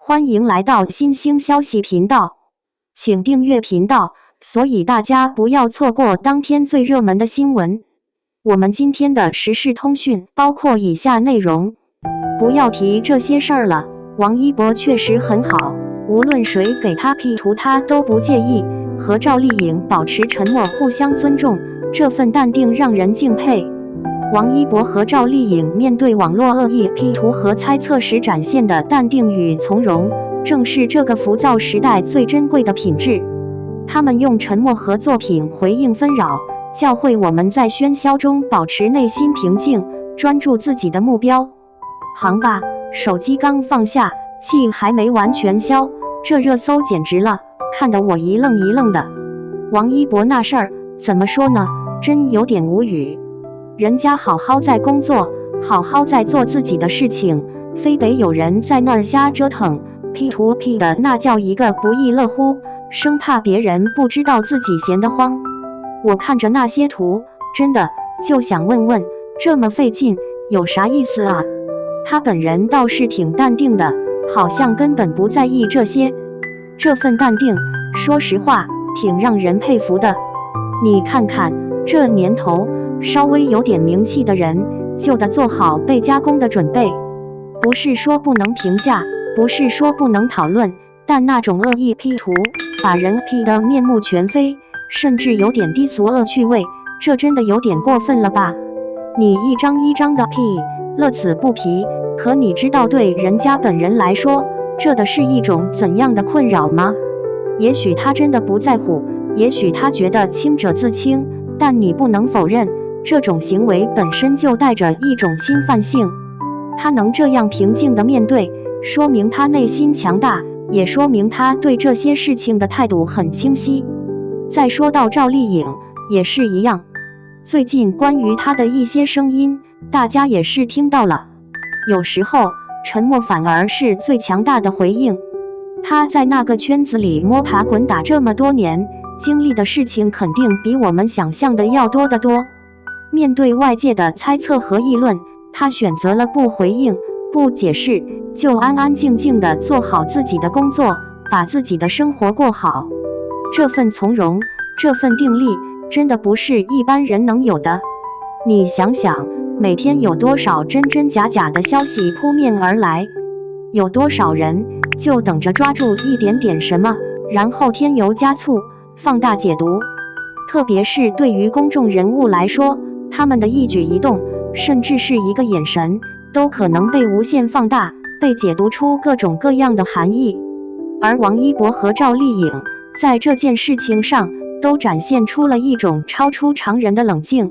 欢迎来到新兴消息频道，请订阅频道，所以大家不要错过当天最热门的新闻。我们今天的时事通讯包括以下内容：不要提这些事儿了，王一博确实很好，无论谁给他 P 图他都不介意，和赵丽颖保持沉默，互相尊重，这份淡定让人敬佩。王一博和赵丽颖面对网络恶意 P 图和猜测时展现的淡定与从容，正是这个浮躁时代最珍贵的品质。他们用沉默和作品回应纷扰，教会我们在喧嚣中保持内心平静，专注自己的目标。行吧，手机刚放下，气还没完全消，这热搜简直了，看得我一愣一愣的。王一博那事儿怎么说呢？真有点无语。人家好好在工作，好好在做自己的事情，非得有人在那儿瞎折腾，P 图 P 的那叫一个不亦乐乎，生怕别人不知道自己闲得慌。我看着那些图，真的就想问问，这么费劲有啥意思啊？他本人倒是挺淡定的，好像根本不在意这些。这份淡定，说实话，挺让人佩服的。你看看，这年头，稍微有点名气的人，就得做好被加工的准备。不是说不能评价，不是说不能讨论，但那种恶意 P 图，把人 P 得面目全非，甚至有点低俗恶趣味，这真的有点过分了吧？你一张一张的 P， 乐此不疲，可你知道对人家本人来说，这的是一种怎样的困扰吗？也许他真的不在乎，也许他觉得清者自清，但你不能否认，这种行为本身就带着一种侵犯性。他能这样平静地面对，说明他内心强大，也说明他对这些事情的态度很清晰。再说到赵丽颖，也是一样。最近关于她的一些声音，大家也是听到了。有时候，沉默反而是最强大的回应。她在那个圈子里摸爬滚打这么多年，经历的事情肯定比我们想象的要多得多。面对外界的猜测和议论，他选择了不回应、不解释，就安安静静地做好自己的工作，把自己的生活过好。这份从容，这份定力，真的不是一般人能有的。你想想，每天有多少真真假假的消息扑面而来，有多少人就等着抓住一点点什么，然后添油加醋，放大解读。特别是对于公众人物来说，他们的一举一动，甚至是一个眼神，都可能被无限放大，被解读出各种各样的含义。而王一博和赵丽颖在这件事情上都展现出了一种超出常人的冷静。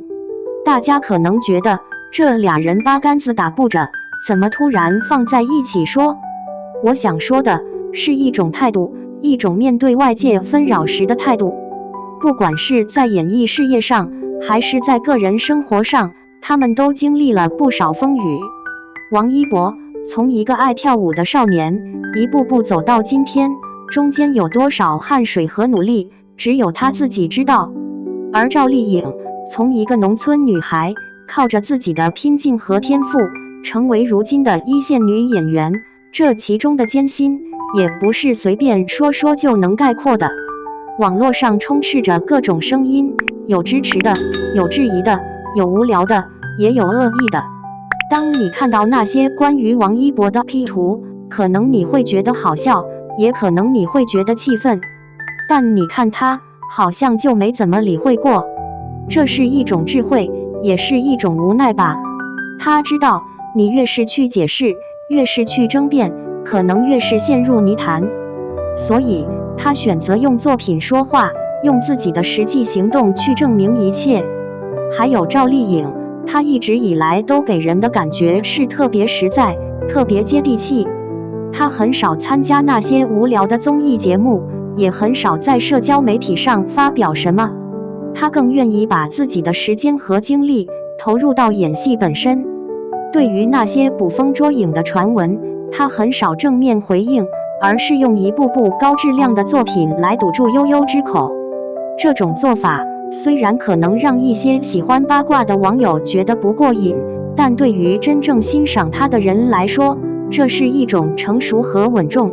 大家可能觉得这俩人八竿子打不着，怎么突然放在一起说？我想说的是一种态度，一种面对外界纷扰时的态度。不管是在演艺事业上，还是在个人生活上，他们都经历了不少风雨。王一博从一个爱跳舞的少年，一步步走到今天，中间有多少汗水和努力，只有他自己知道。而赵丽颖从一个农村女孩，靠着自己的拼劲和天赋，成为如今的一线女演员，这其中的艰辛，也不是随便说说就能概括的。网络上充斥着各种声音，有支持的，有质疑的，有无聊的，也有恶意的。当你看到那些关于王一博的 P 图，可能你会觉得好笑，也可能你会觉得气愤，但你看他，好像就没怎么理会过。这是一种智慧，也是一种无奈吧。他知道，你越是去解释，越是去争辩，可能越是陷入泥潭。所以他选择用作品说话，用自己的实际行动去证明一切。还有赵丽颖，她一直以来都给人的感觉是特别实在，特别接地气。她很少参加那些无聊的综艺节目，也很少在社交媒体上发表什么。她更愿意把自己的时间和精力投入到演戏本身。对于那些捕风捉影的传闻，她很少正面回应，而是用一部部高质量的作品来堵住悠悠之口。这种做法虽然可能让一些喜欢八卦的网友觉得不过瘾，但对于真正欣赏他的人来说，这是一种成熟和稳重。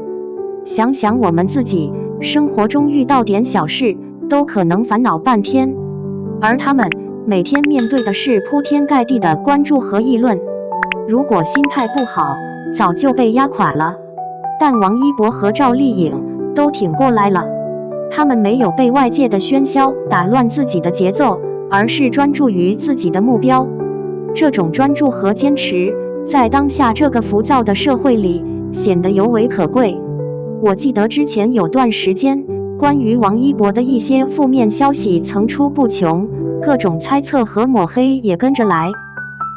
想想我们自己，生活中遇到点小事，都可能烦恼半天，而他们每天面对的是铺天盖地的关注和议论。如果心态不好，早就被压垮了。但王一博和赵丽颖都挺过来了，他们没有被外界的喧嚣打乱自己的节奏，而是专注于自己的目标。这种专注和坚持，在当下这个浮躁的社会里，显得尤为可贵。我记得之前有段时间，关于王一博的一些负面消息层出不穷，各种猜测和抹黑也跟着来。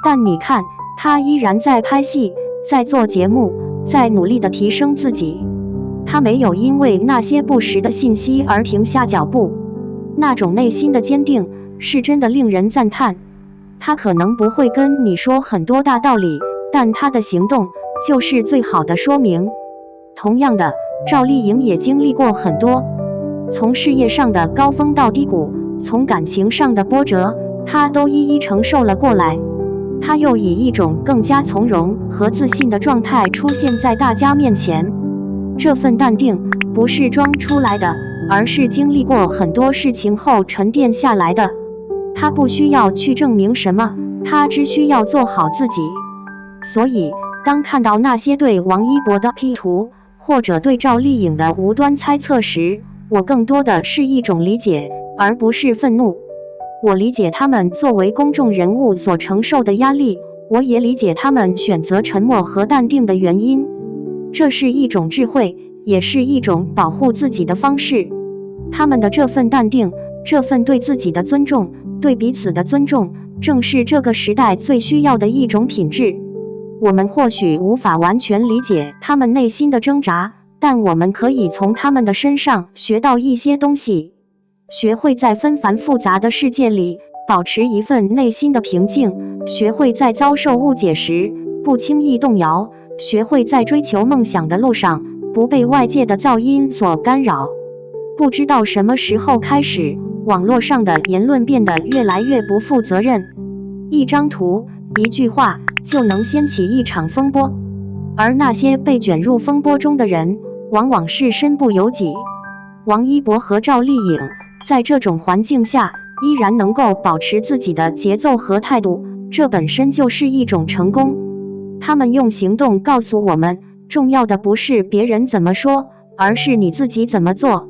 但你看，他依然在拍戏，在做节目，在努力地提升自己。他没有因为那些不实的信息而停下脚步，那种内心的坚定是真的令人赞叹。他可能不会跟你说很多大道理，但他的行动就是最好的说明。同样的，赵丽颖也经历过很多，从事业上的高峰到低谷，从感情上的波折，她都一一承受了过来。她又以一种更加从容和自信的状态出现在大家面前。这份淡定不是装出来的，而是经历过很多事情后沉淀下来的。她不需要去证明什么，她只需要做好自己。所以，当看到那些对王一博的 P 图，或者对赵丽颖的无端猜测时，我更多的是一种理解，而不是愤怒。我理解他们作为公众人物所承受的压力，我也理解他们选择沉默和淡定的原因。这是一种智慧，也是一种保护自己的方式。他们的这份淡定，这份对自己的尊重，对彼此的尊重，正是这个时代最需要的一种品质。我们或许无法完全理解他们内心的挣扎，但我们可以从他们的身上学到一些东西，学会在纷繁复杂的世界里保持一份内心的平静，学会在遭受误解时不轻易动摇，学会在追求梦想的路上不被外界的噪音所干扰。不知道什么时候开始，网络上的言论变得越来越不负责任，一张图，一句话就能掀起一场风波，而那些被卷入风波中的人，往往是身不由己。王一博和赵丽颖在这种环境下依然能够保持自己的节奏和态度，这本身就是一种成功。他们用行动告诉我们，重要的不是别人怎么说，而是你自己怎么做。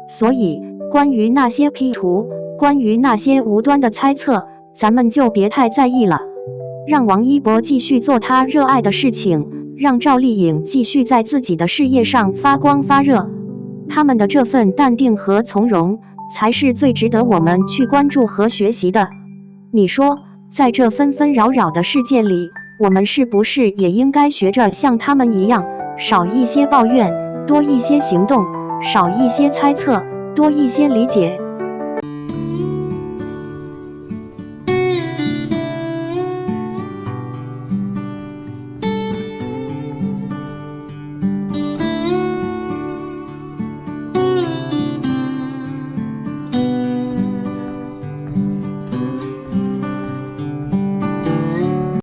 所以，关于那些 P 图，关于那些无端的猜测，咱们就别太在意了。让王一博继续做他热爱的事情，让赵丽颖继续在自己的事业上发光发热。他们的这份淡定和从容，才是最值得我们去关注和学习的。你说，在这纷纷扰扰的世界里，我们是不是也应该学着像他们一样，少一些抱怨，多一些行动，少一些猜测，多一些理解？